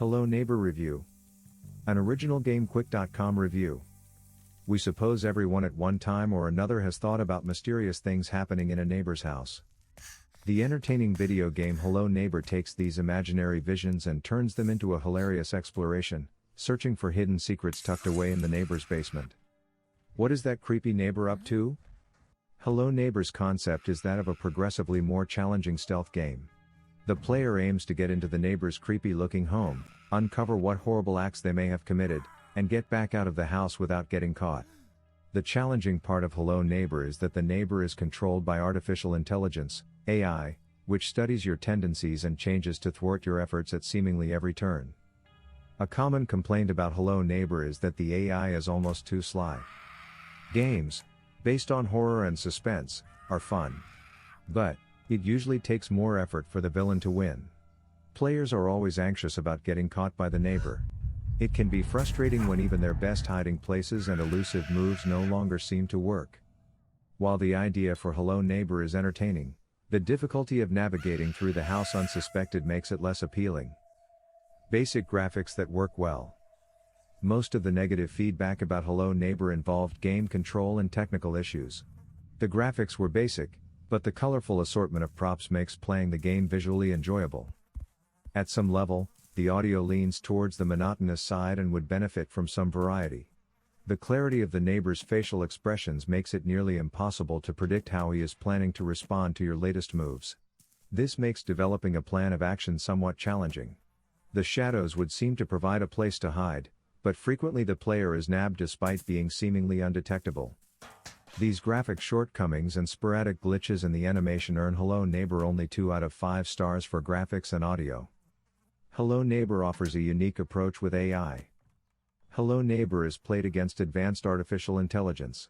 Hello Neighbor Review. An original GameQuick.com review. We suppose everyone at one time or another has thought about mysterious things happening in a neighbor's house. The entertaining video game Hello Neighbor takes these imaginary visions and turns them into a hilarious exploration, searching for hidden secrets tucked away in the neighbor's basement. What is that creepy neighbor up to? Hello Neighbor's concept is that of a progressively more challenging stealth game. The player aims to get into the neighbor's creepy-looking home, uncover what horrible acts they may have committed, and get back out of the house without getting caught. The challenging part of Hello Neighbor is that the neighbor is controlled by artificial intelligence, AI, which studies your tendencies and changes to thwart your efforts at seemingly every turn. A common complaint about Hello Neighbor is that the AI is almost too sly. Games, based on horror and suspense, are fun. But it usually takes more effort for the villain to win. Players are always anxious about getting caught by the neighbor. It can be frustrating when even their best hiding places and elusive moves no longer seem to work. While the idea for Hello Neighbor is entertaining, the difficulty of navigating through the house unsuspected makes it less appealing. Basic graphics that work well. Most of the negative feedback about Hello Neighbor involved game control and technical issues. The graphics were basic, but the colorful assortment of props makes playing the game visually enjoyable. At some level, the audio leans towards the monotonous side and would benefit from some variety. The clarity of the neighbor's facial expressions makes it nearly impossible to predict how he is planning to respond to your latest moves. This makes developing a plan of action somewhat challenging. The shadows would seem to provide a place to hide, but frequently the player is nabbed despite being seemingly undetectable. These graphic shortcomings and sporadic glitches in the animation earn Hello Neighbor only 2 out of 5 stars for graphics and audio. Hello Neighbor offers a unique approach with AI. Hello Neighbor is played against advanced artificial intelligence.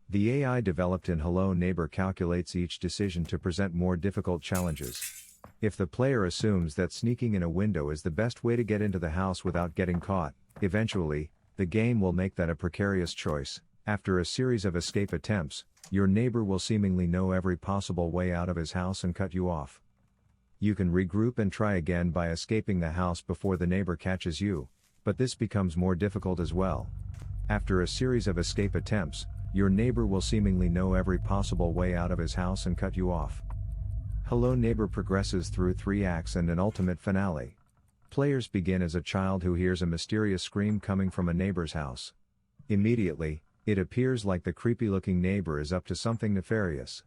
The AI developed in Hello Neighbor calculates each decision to present more difficult challenges. If the player assumes that sneaking in a window is the best way to get into the house without getting caught, eventually, the game will make that a precarious choice. After a series of escape attempts, your neighbor will seemingly know every possible way out of his house and cut you off. You can regroup and try again by escaping the house before the neighbor catches you, but this becomes more difficult as well. After a series of escape attempts, your neighbor will seemingly know every possible way out of his house and cut you off. Hello Neighbor progresses through 3 acts and an ultimate finale. Players begin as a child who hears a mysterious scream coming from a neighbor's house. Immediately, it appears like the creepy-looking neighbor is up to something nefarious.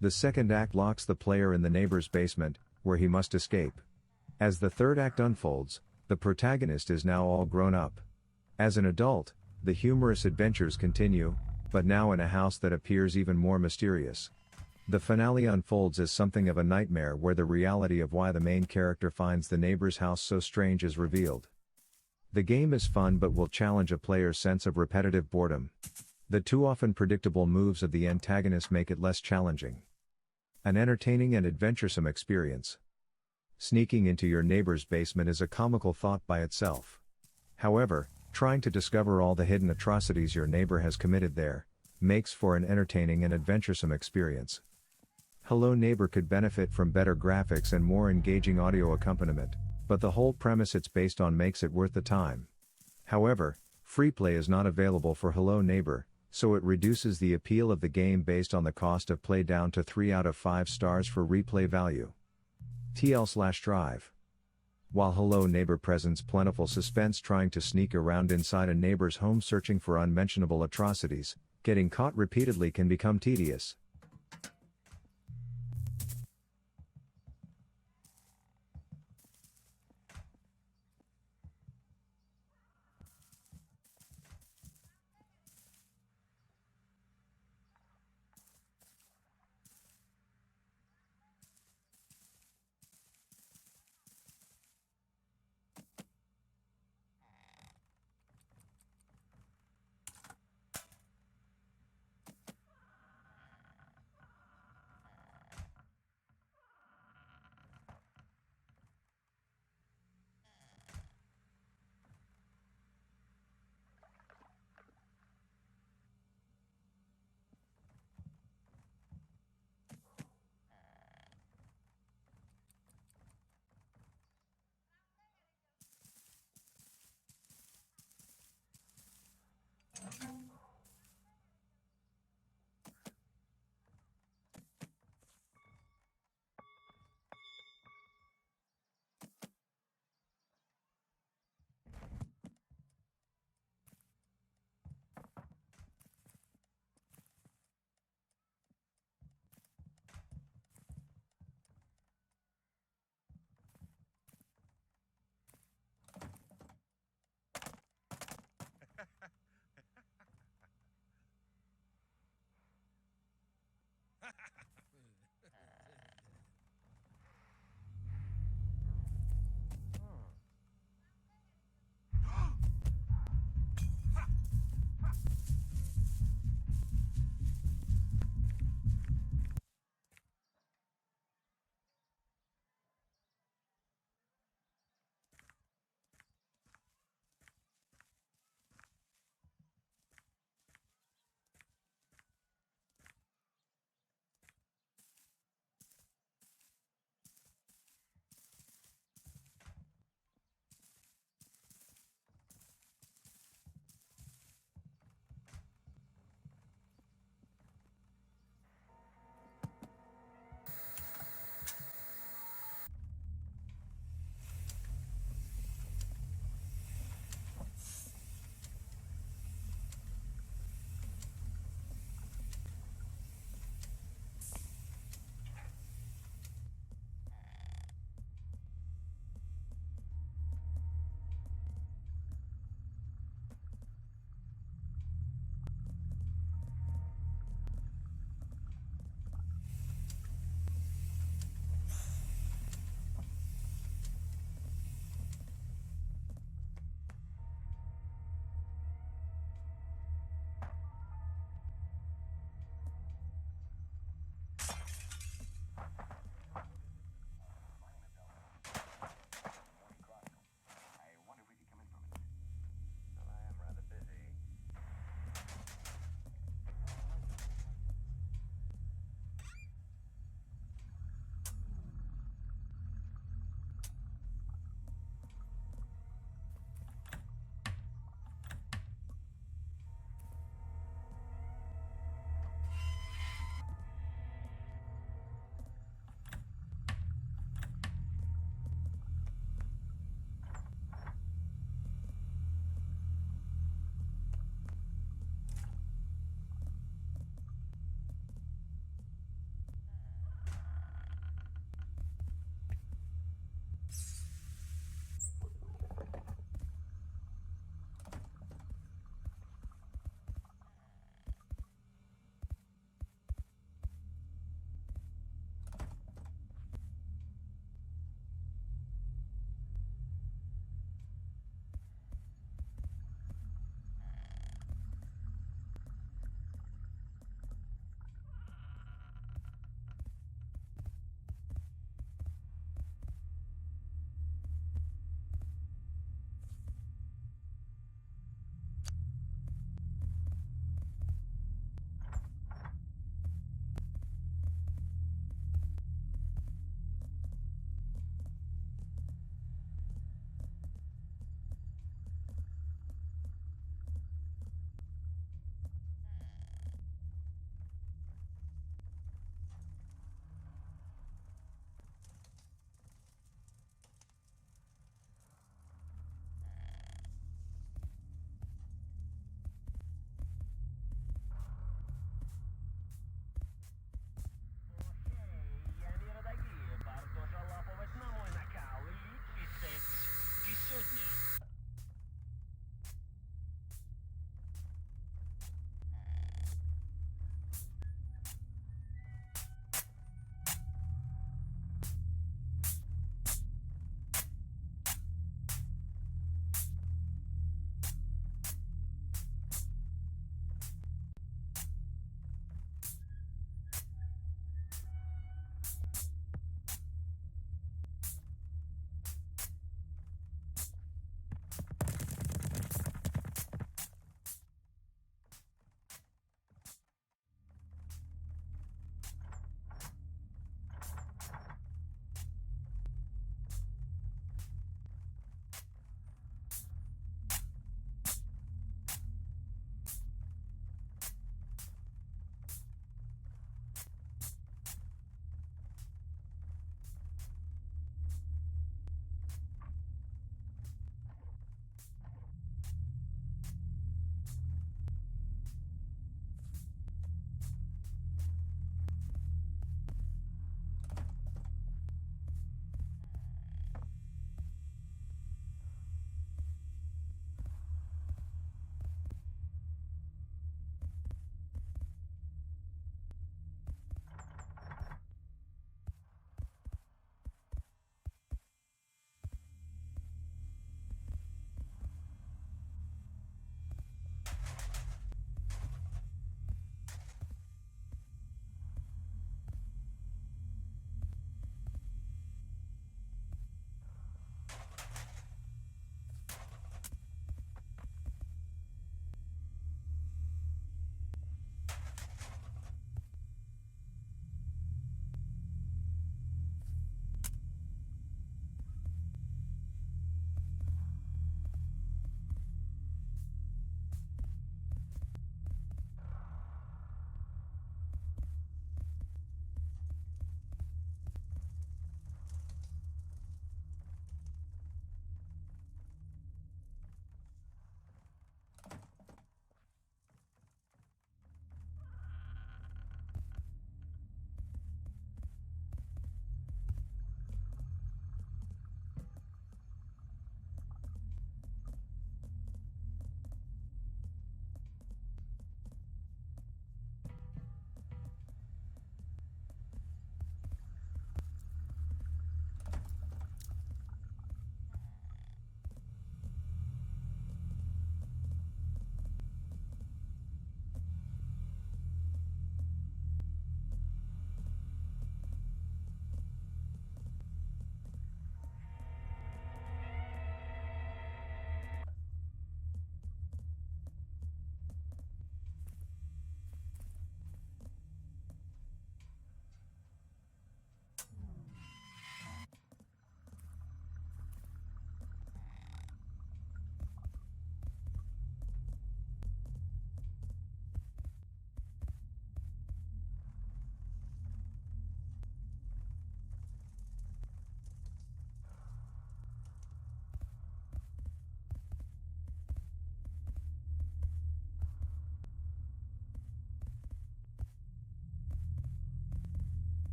The second act locks the player in the neighbor's basement, where he must escape. As the third act unfolds, the protagonist is now all grown up. As an adult, the humorous adventures continue, but now in a house that appears even more mysterious. The finale unfolds as something of a nightmare where the reality of why the main character finds the neighbor's house so strange is revealed. The game is fun but will challenge a player's sense of repetitive boredom. The too often predictable moves of the antagonist make it less challenging. An entertaining and adventuresome experience. Sneaking into your neighbor's basement is a comical thought by itself. However, trying to discover all the hidden atrocities your neighbor has committed there, makes for an entertaining and adventuresome experience. Hello Neighbor could benefit from better graphics and more engaging audio accompaniment, but the whole premise it's based on makes it worth the time. However, free play is not available for Hello Neighbor, so it reduces the appeal of the game based on the cost of play down to 3 out of 5 stars for replay value. TL/Drive. While Hello Neighbor presents plentiful suspense trying to sneak around inside a neighbor's home searching for unmentionable atrocities, getting caught repeatedly can become tedious.